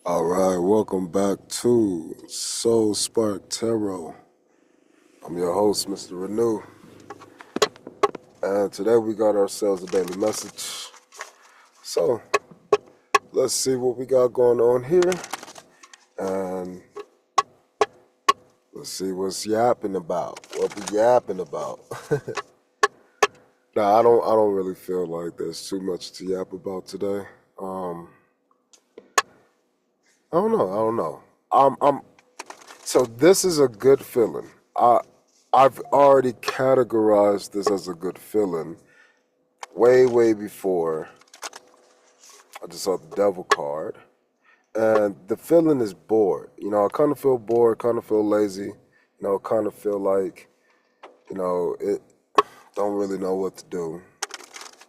All right, welcome back to Soul Spark Tarot. I'm your host, Mr. Renew, and today we got ourselves a daily message. So, let's see what we got going on here, and let's see what's yapping about. What we yapping about? Nah, I don't really feel like there's too much to yap about today. I don't know. So this is a good feeling. I've already categorized this as a good feeling way before I just saw the devil card. And the feeling is bored. I kind of feel bored, kind of feel lazy, kind of feel like, it don't really know what to do.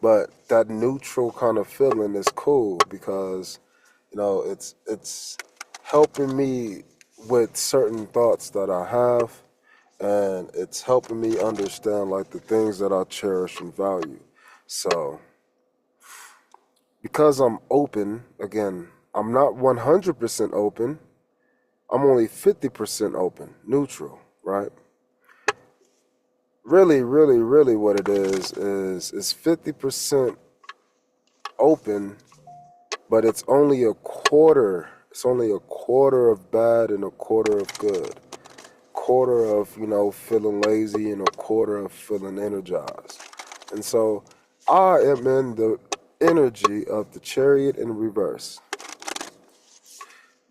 But that neutral kind of feeling is cool because, it's helping me with certain thoughts that I have, and it's helping me understand like the things that I cherish and value. So because I'm open, again, I'm not 100% open. I'm only 50% open, neutral, right? Really what it is 50% open, but it's only a quarter. It's only a quarter of bad and a quarter of good. Quarter of, feeling lazy and a quarter of feeling energized. And so I am in the energy of the Chariot in reverse.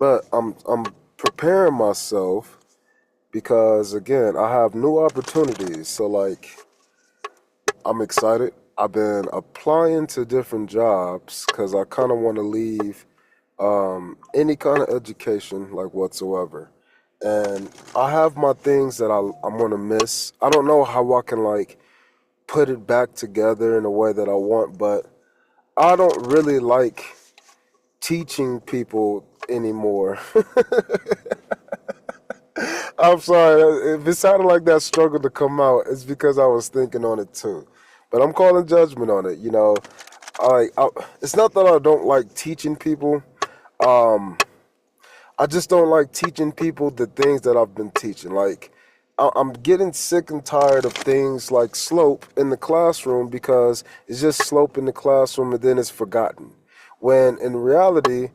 But I'm preparing myself because again, I have new opportunities. So like I'm excited. I've been applying to different jobs because I kind of want to leave any kind of education like whatsoever. And I have my things that I'm going to miss. I don't know how I can like put it back together in a way that I want, but I don't really like teaching people anymore. I'm sorry. If it sounded like that struggle to come out, it's because I was thinking on it too. But I'm calling judgment on it. It's not that I don't like teaching people. I just don't like teaching people the things that I've been teaching. Like, I'm getting sick and tired of things like slope in the classroom because it's just slope in the classroom and then it's forgotten. When in reality,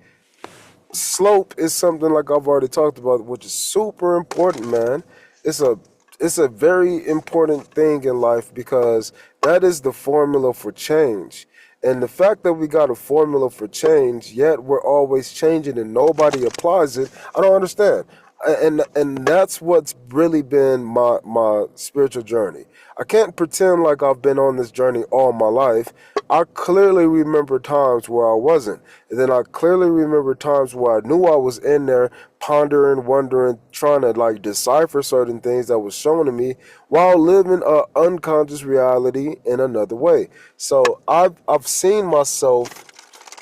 slope is something like I've already talked about, which is super important, man. It's a it's a very important thing in life because that is the formula for change. And the fact that we got a formula for change, yet we're always changing and nobody applies it, I don't understand. And that's what's really been my spiritual journey. I can't pretend like I've been on this journey all my life. I clearly remember times where I wasn't. And then I clearly remember times where I knew I was in there pondering, wondering, trying to like decipher certain things that was shown to me while living a unconscious reality in another way. So I've seen myself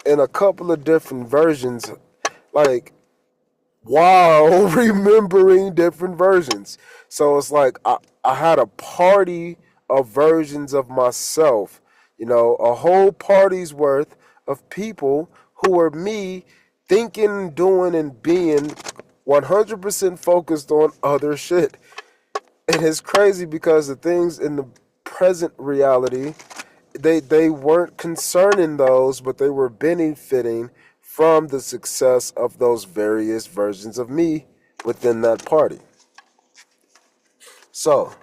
in a couple of different versions, like while remembering different versions. So it's like I had a party of versions of myself, a whole party's worth of people who were me thinking, doing, and being 100% focused on other shit. And it's crazy because the things in the present reality, they weren't concerning those, but they were benefiting from the success of those various versions of me within that party. So,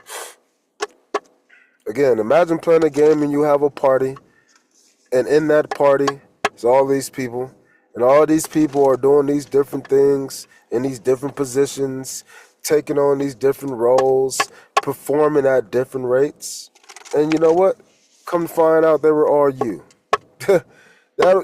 again, imagine playing a game and you have a party, and in that party, it's all these people, and all these people are doing these different things in these different positions, taking on these different roles, performing at different rates. And you know what? Come to find out they were all you.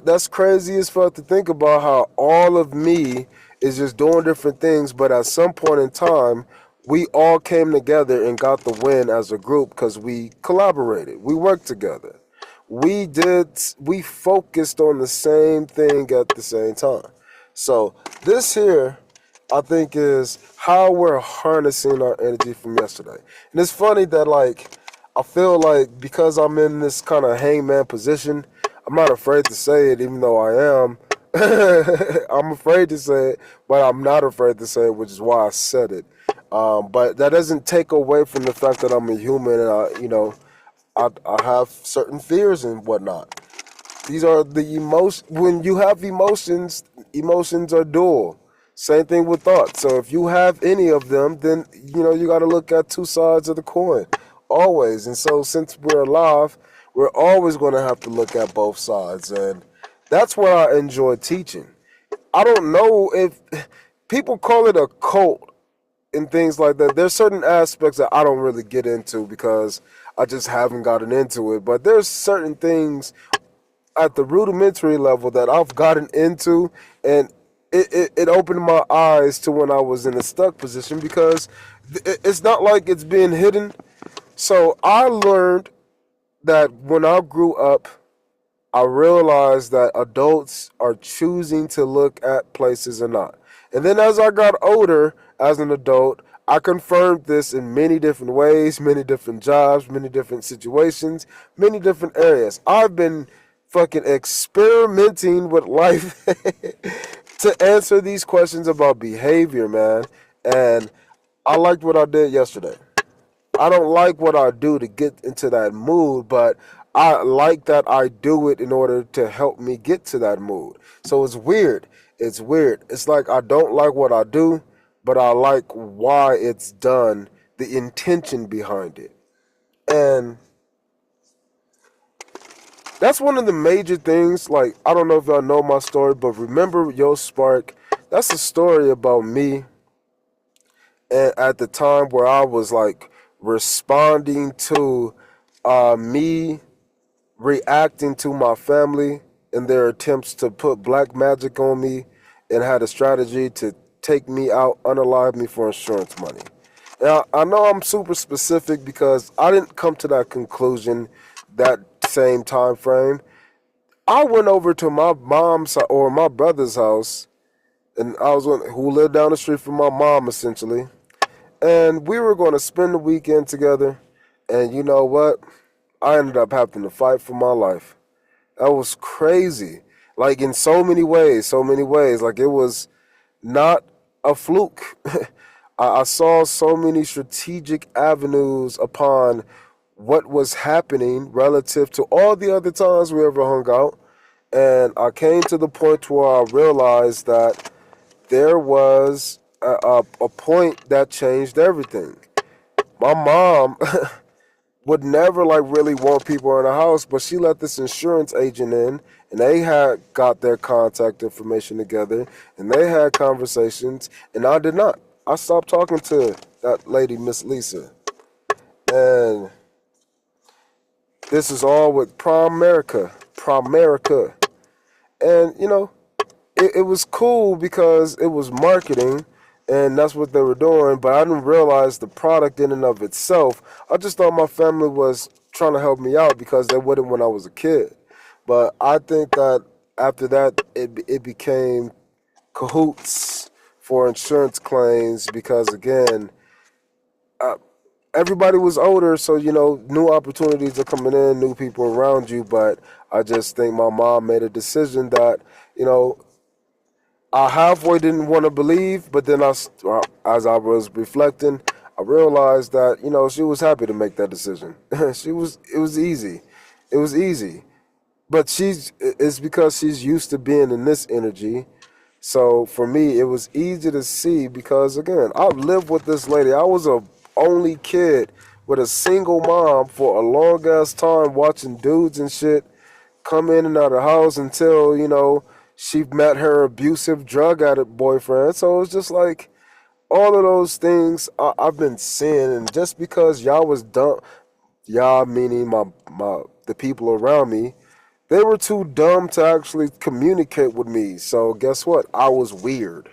That's crazy as fuck to think about how all of me is just doing different things, but at some point in time, we all came together and got the win as a group because we collaborated. We worked together. We focused on the same thing at the same time. So this here, I think, is how we're harnessing our energy from yesterday. And it's funny that like I feel like because I'm in this kind of hangman position, I'm not afraid to say it, even though I am. I'm afraid to say it, but I'm not afraid to say it, which is why I said it. But that doesn't take away from the fact that I'm a human and I have certain fears and whatnot. These are the emotion. When you have emotions, emotions are dual. Same thing with thoughts. So if you have any of them, then you got to look at two sides of the coin, always. And so since we're alive, we're always going to have to look at both sides, and that's what I enjoy teaching. I don't know if people call it a cult and things like that. There's certain aspects that I don't really get into because I just haven't gotten into it. But there's certain things at the rudimentary level that I've gotten into, and it opened my eyes to when I was in a stuck position because it's not like it's being hidden. So I learned that when I grew up, I realized that adults are choosing to look at places or not. And then as I got older as an adult, I confirmed this in many different ways, many different jobs, many different situations, many different areas. I've been fucking experimenting with life to answer these questions about behavior, man. And I liked what I did yesterday. I don't like what I do to get into that mood, but I like that I do it in order to help me get to that mood. So it's weird. It's weird. It's like I don't like what I do, but I like why it's done, the intention behind it. And that's one of the major things. Like, I don't know if y'all know my story, but remember Yo Spark? That's a story about me and at the time where I was like responding to me reacting to my family and their attempts to put black magic on me and had a strategy to take me out, unalive me for insurance money. Now, I know I'm super specific because I didn't come to that conclusion that same time frame. I went over to my mom's or my brother's house, and who lived down the street from my mom essentially, and we were going to spend the weekend together. And you know what? I ended up having to fight for my life. That was crazy. Like in so many ways, so many ways. Like it was not a fluke. I saw so many strategic avenues upon what was happening relative to all the other times we ever hung out. And I came to the point where I realized that there was a point that changed everything. My mom would never like really want people in the house, but she let this insurance agent in, and they had got their contact information together, and they had conversations, and I did not. I stopped talking to that lady, Miss Lisa, and this is all with Primerica, and it was cool because it was marketing and that's what they were doing, but I didn't realize the product in and of itself. I just thought my family was trying to help me out because they wouldn't when I was a kid. But I think that after that, it became cahoots for insurance claims because, again, everybody was older, so, new opportunities are coming in, new people around you. But I just think my mom made a decision that, you know, I halfway didn't want to believe, but then as I was reflecting, I realized that she was happy to make that decision. It was easy, it was easy. But it's because she's used to being in this energy. So for me, it was easy to see because again, I've lived with this lady. I was a only kid with a single mom for a long ass time, watching dudes and shit come in and out of the house until, she met her abusive drug addict boyfriend. So it's just like all of those things I've been seeing. And just because y'all was dumb, y'all meaning the people around me, they were too dumb to actually communicate with me. So guess what? I was weird.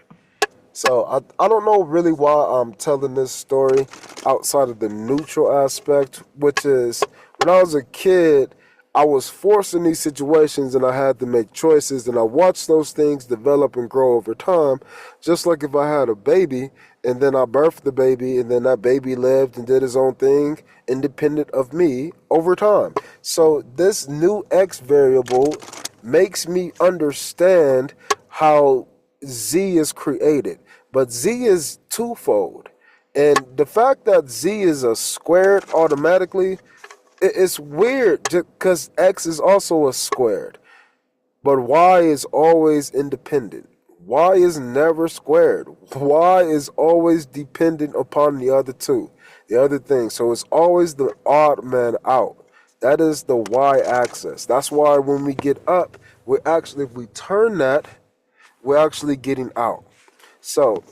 So I don't know really why I'm telling this story outside of the neutral aspect, which is when I was a kid, I was forced in these situations and I had to make choices, and I watched those things develop and grow over time. Just like if I had a baby and then I birthed the baby and then that baby lived and did his own thing independent of me over time. So this new X variable makes me understand how Z is created. But Z is twofold. And the fact that Z is a squared automatically, it's weird because X is also a squared. But Y is always independent. Y is never squared. Y is always dependent upon the other two, the other thing. So it's always the odd man out. That is the Y axis. That's why when we get up, we're actually, if we turn that, we're actually getting out. So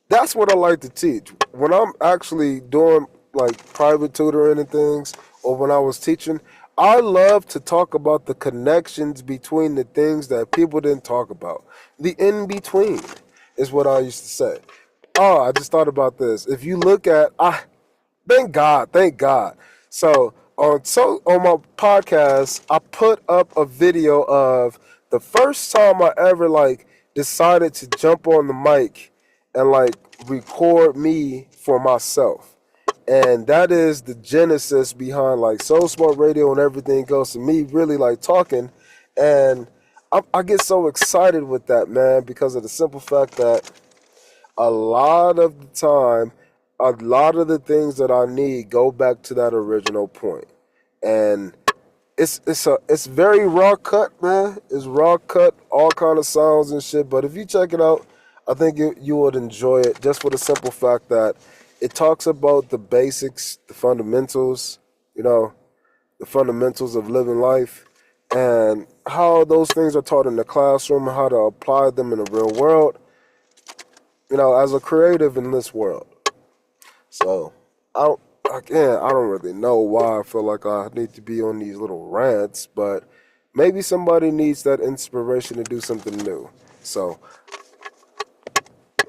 that's what I like to teach. When I'm actually doing like private tutoring and things, or when I was teaching, I love to talk about the connections between the things that people didn't talk about. The in between is what I used to say. Oh, I just thought about this. If you look at, thank God, thank God. So on my podcast, I put up a video of the first time I ever like decided to jump on the mic and like record me for myself. And that is the genesis behind like Soul Smart Radio and everything goes to me really like talking. And I get so excited with that, man, because of the simple fact that a lot of the time, a lot of the things that I need go back to that original point. And it's very raw cut, man. It's raw cut, all kind of sounds and shit. But if you check it out, I think you would enjoy it just for the simple fact that it talks about the basics, the fundamentals, the fundamentals of living life, and how those things are taught in the classroom, how to apply them in the real world, as a creative in this world. So, I don't really know why I feel like I need to be on these little rants, but maybe somebody needs that inspiration to do something new. So,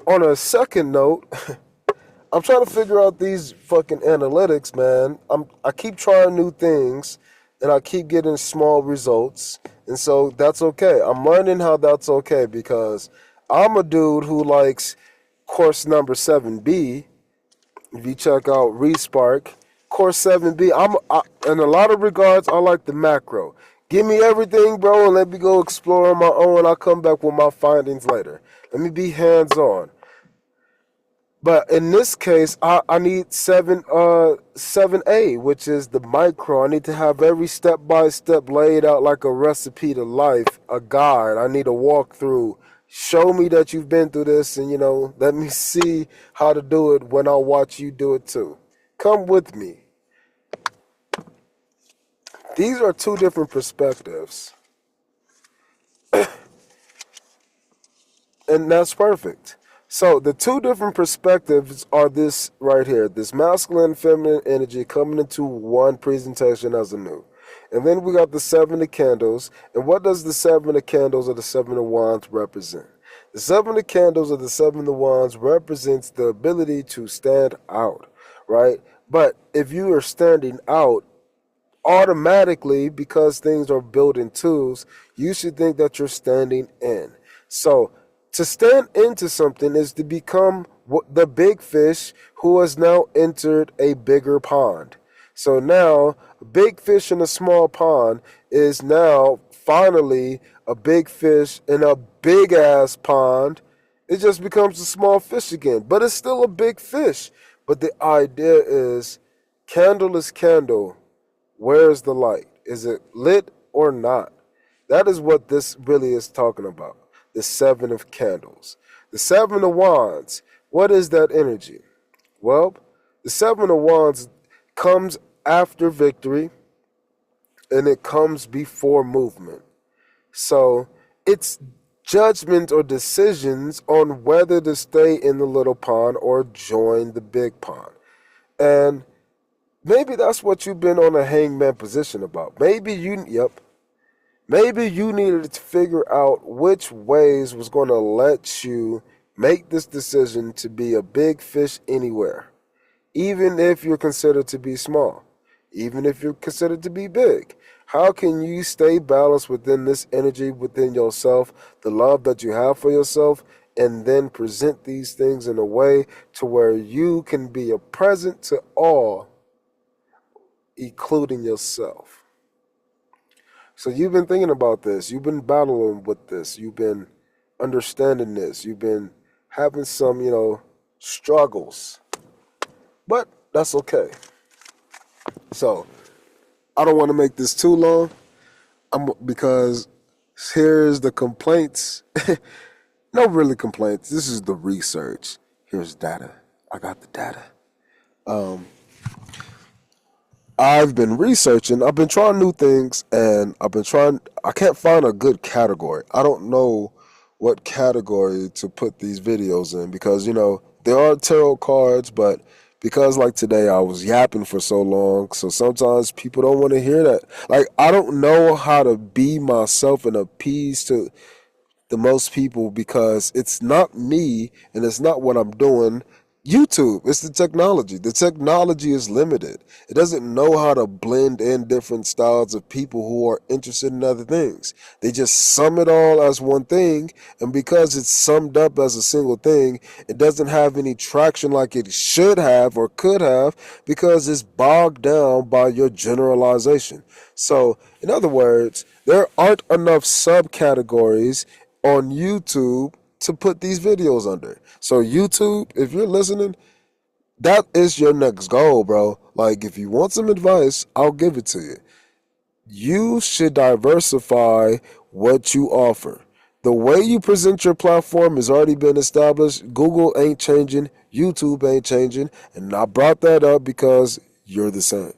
on a second note, I'm trying to figure out these fucking analytics, man. I keep trying new things, and I keep getting small results, and so that's okay. I'm learning how that's okay because I'm a dude who likes course number 7B. If you check out Respark, course 7B, in a lot of regards, I like the macro. Give me everything, bro, and let me go explore on my own. I'll come back with my findings later. Let me be hands-on. But in this case, I need 7A, which is the micro. I need to have every step-by-step laid out like a recipe to life, a guide. I need a walkthrough. Show me that you've been through this and, let me see how to do it when I watch you do it too. Come with me. These are two different perspectives. And that's perfect. So the two different perspectives are this right here, this masculine and feminine energy coming into one presentation as a new. And then we got the 7 of candles. And what does the 7 of candles or the 7 of wands represent? The 7 of candles or the 7 of wands represents the ability to stand out, right? But if you are standing out, automatically, because things are built in twos, you should think that you're standing in. So to stand into something is to become the big fish who has now entered a bigger pond. So now a big fish in a small pond is now finally a big fish in a big ass pond. It just becomes a small fish again, but it's still a big fish. But the idea is candle is candle. Where is the light? Is it lit or not? That is what this really is talking about. The 7 of candles. The 7 of wands. What is that energy? Well, the 7 of wands comes after victory and it comes before movement. So it's judgment or decisions on whether to stay in the little pond or join the big pond. And maybe that's what you've been on a hangman position about. Maybe you needed to figure out which ways was going to let you make this decision to be a big fish anywhere, even if you're considered to be small. even if you're considered to be big. How can you stay balanced within this energy within yourself, the love that you have for yourself, and then present these things in a way to where you can be a present to all, including yourself? So you've been thinking about this, you've been battling with this, you've been understanding this, you've been having some, struggles. But that's okay. So I don't want to make this too long. Because here's the complaints. No, really complaints. This is the research. Here's data. I got the data. I've been researching. I've been trying new things, and I can't find a good category. I don't know what category to put these videos in because, there are tarot cards, but because like today I was yapping for so long, so sometimes people don't want to hear that. Like, I don't know how to be myself and appease to the most people because it's not me and it's not what I'm doing. YouTube, it's the technology. The technology is limited. It doesn't know how to blend in different styles of people who are interested in other things. They just sum it all as one thing, and because it's summed up as a single thing, it doesn't have any traction like it should have or could have because it's bogged down by your generalization. So, in other words, there aren't enough subcategories on YouTube to put these videos under. So YouTube, if you're listening, that is your next goal, bro. Like, if you want some advice, I'll give it to you. You should diversify what you offer. The way you present your platform has already been established. Google ain't changing, YouTube ain't changing, and I brought that up because you're the same.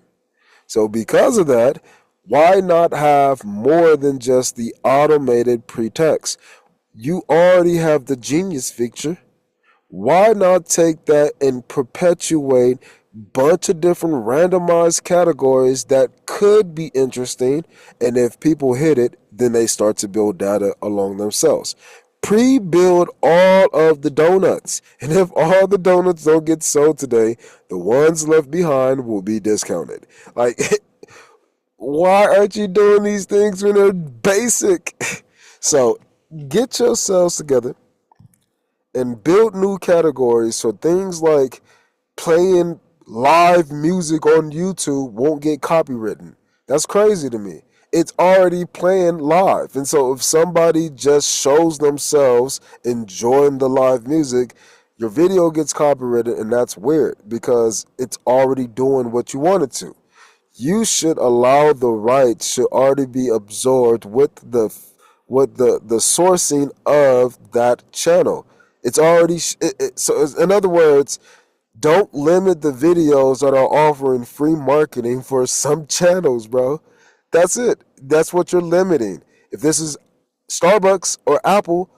So because of that, why not have more than just the automated pretext? You already have the genius feature. Why not take that and perpetuate bunch of different randomized categories that could be interesting, and if people hit it, then they start to build data along themselves. Pre-build all of the donuts, and if all the donuts don't get sold today, the ones left behind will be discounted. Like, why aren't you doing these things when they're basic? So get yourselves together and build new categories so things like playing live music on YouTube won't get copywritten. That's crazy to me. It's already playing live. And so if somebody just shows themselves enjoying the live music, your video gets copyrighted, and that's weird because it's already doing what you want it to. You should allow the rights should already be absorbed with the sourcing of that channel. It's already so. In other words, don't limit the videos that are offering free marketing for some channels, bro. That's it. That's what you're limiting. If this is Starbucks or Apple,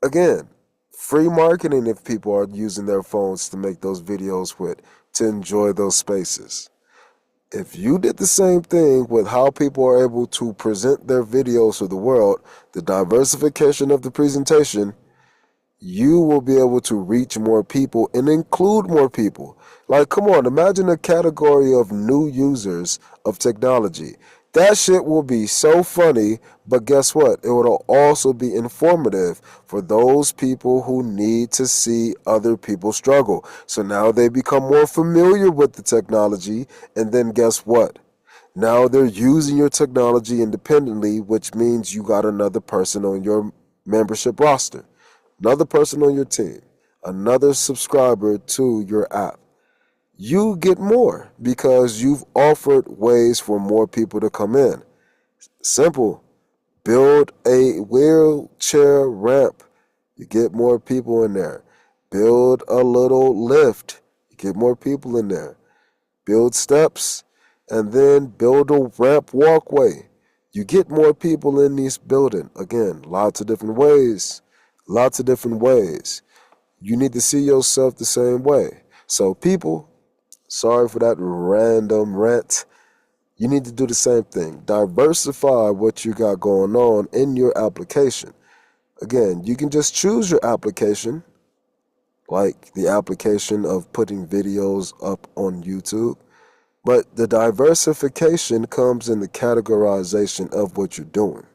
again, free marketing if people are using their phones to make those videos with to enjoy those spaces. If you did the same thing with how people are able to present their videos to the world, the diversification of the presentation, you will be able to reach more people and include more people. Like, come on, imagine a category of new users of technology. That shit will be so funny, but guess what? It will also be informative for those people who need to see other people struggle. So now they become more familiar with the technology, and then guess what? Now they're using your technology independently, which means you got another person on your membership roster, another person on your team, another subscriber to your app. You get more because you've offered ways for more people to come in. Simple. Build a wheelchair ramp. You get more people in there. Build a little lift. You get more people in there. Build steps and then build a ramp walkway. You get more people in this building. Again, lots of different ways. Lots of different ways. You need to see yourself the same way. So people, sorry for that random rant. You need to do the same thing. Diversify what you got going on in your application. Again, you can just choose your application, like the application of putting videos up on YouTube. But the diversification comes in the categorization of what you're doing.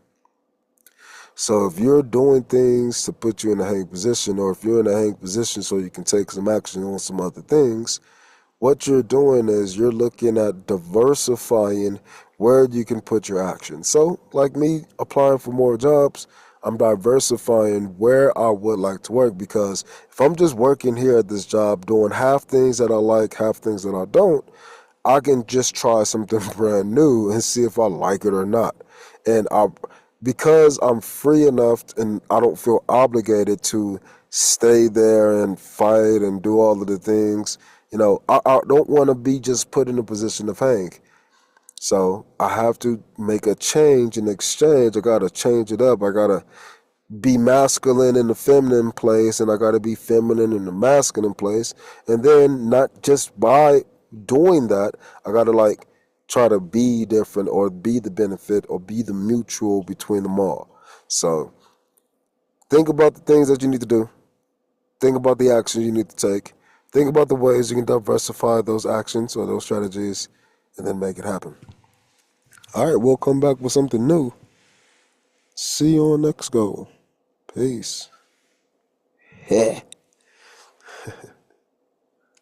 So if you're doing things to put you in a hang position, or if you're in a hang position so you can take some action on some other things, what you're doing is you're looking at diversifying where you can put your action. So, like me applying for more jobs, I'm diversifying where I would like to work, because if I'm just working here at this job doing half things that I like, half things that I don't, I can just try something brand new and see if I like it or not. And because I'm free enough and I don't feel obligated to stay there and fight and do all of the things, I don't want to be just put in a position of hang. So I have to make a change in exchange. I got to change it up. I got to be masculine in the feminine place, and I got to be feminine in the masculine place. And then not just by doing that, I got to try to be different or be the benefit or be the mutual between them all. So think about the things that you need to do. Think about the actions you need to take. Think about the ways you can diversify those actions or those strategies, and then make it happen. All right, we'll come back with something new. See you on next go. Peace.